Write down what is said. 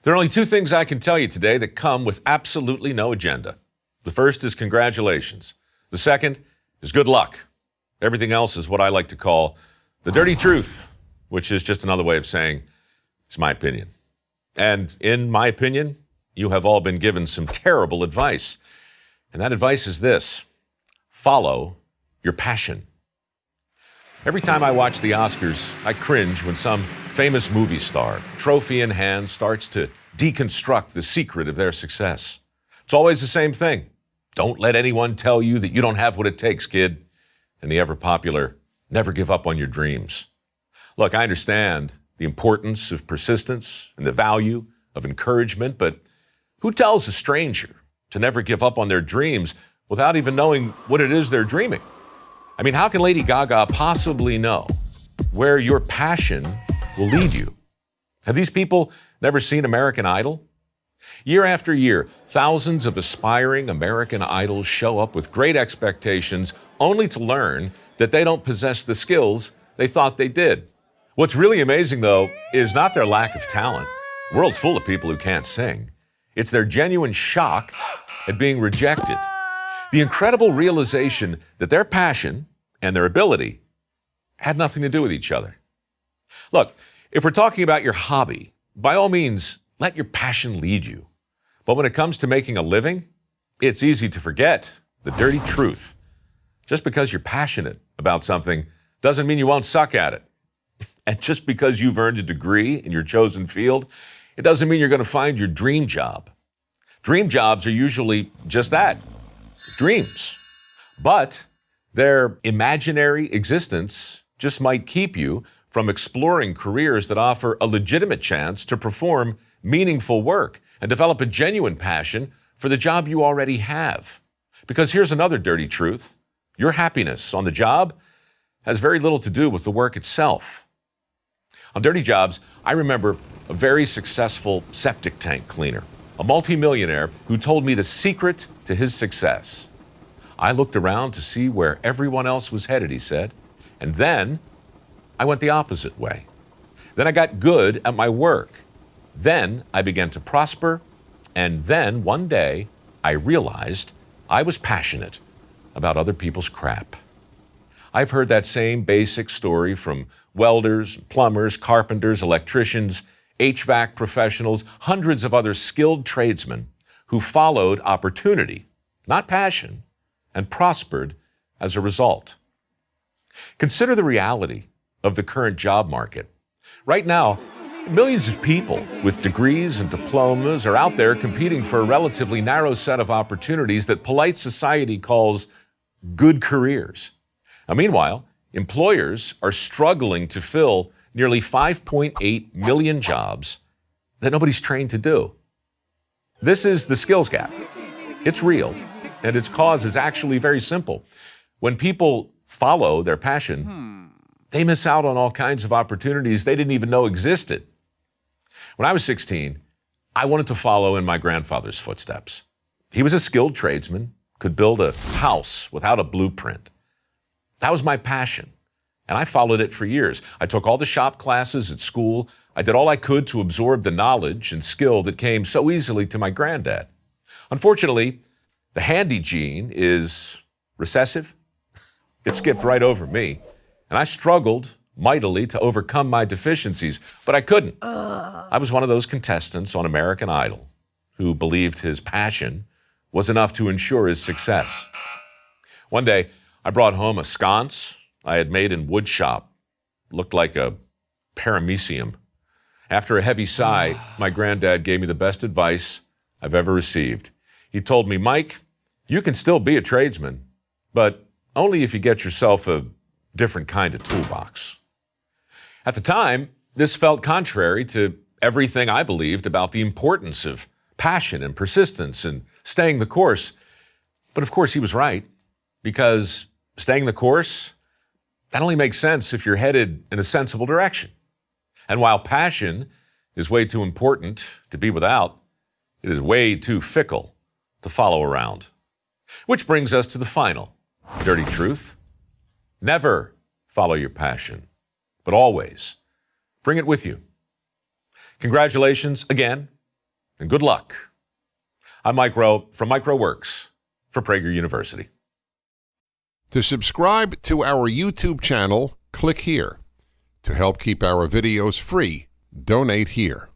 There are only two things I can tell you today that come with absolutely no agenda. The first is congratulations. The second is good luck. Everything else is what I like to call the dirty truth, which is just another way of saying it's my opinion. And in my opinion, you have all been given some terrible advice. And that advice is this: follow your passion. Every time I watch the Oscars, I cringe when some famous movie star, trophy in hand, starts to deconstruct the secret of their success. It's always the same thing. Don't let anyone tell you that you don't have what it takes, kid. And the ever-popular, never give up on your dreams. Look, I understand the importance of persistence and the value of encouragement, but who tells a stranger to never give up on their dreams without even knowing what it is they're dreaming? I mean, how can Lady Gaga possibly know where your passion will lead you? Have these people never seen American Idol? Year after year, thousands of aspiring American Idols show up with great expectations, only to learn that they don't possess the skills they thought they did. What's really amazing, though, is not their lack of talent. The world's full of people who can't sing. It's their genuine shock at being rejected. The incredible realization that their passion and their ability had nothing to do with each other. Look, if we're talking about your hobby, by all means, let your passion lead you. But when it comes to making a living, it's easy to forget the dirty truth. Just because you're passionate about something doesn't mean you won't suck at it. And just because you've earned a degree in your chosen field, it doesn't mean you're going to find your dream job. Dream jobs are usually just that, dreams. But their imaginary existence just might keep you from exploring careers that offer a legitimate chance to perform meaningful work and develop a genuine passion for the job you already have. Because here's another dirty truth: your happiness on the job has very little to do with the work itself. On Dirty Jobs, I remember a very successful septic tank cleaner, a multimillionaire who told me the secret to his success. I looked around to see where everyone else was headed, he said, and then I went the opposite way. Then I got good at my work. Then I began to prosper, and then one day I realized I was passionate about other people's crap. I've heard that same basic story from welders, plumbers, carpenters, electricians, HVAC professionals, hundreds of other skilled tradesmen who followed opportunity, not passion, and prospered as a result. Consider the reality of the current job market. Right now, millions of people with degrees and diplomas are out there competing for a relatively narrow set of opportunities that polite society calls good careers. Now, meanwhile, employers are struggling to fill nearly 5.8 million jobs that nobody's trained to do. This is the skills gap. It's real, and its cause is actually very simple. When people follow their passion, they miss out on all kinds of opportunities they didn't even know existed. When I was 16, I wanted to follow in my grandfather's footsteps. He was a skilled tradesman, could build a house without a blueprint. That was my passion, and I followed it for years. I took all the shop classes at school. I did all I could to absorb the knowledge and skill that came so easily to my granddad. Unfortunately, the handy gene is recessive. It skipped right over me, and I struggled mightily to overcome my deficiencies, but I couldn't. I was one of those contestants on American Idol who believed his passion was enough to ensure his success. One day, I brought home a sconce I had made in wood shop. Looked like a paramecium. After a heavy sigh, my granddad gave me the best advice I've ever received. He told me, "Mike, you can still be a tradesman, but only if you get yourself a different kind of toolbox." At the time, this felt contrary to everything I believed about the importance of passion and persistence and staying the course. But of course, he was right, because staying the course, that only makes sense if you're headed in a sensible direction. And while passion is way too important to be without, it is way too fickle to follow around. Which brings us to the final dirty truth. Never follow your passion, but always bring it with you. Congratulations again and good luck. I'm Mike Rowe from MicroWorks for Prager University. To subscribe to our YouTube channel, click here. To help keep our videos free, donate here.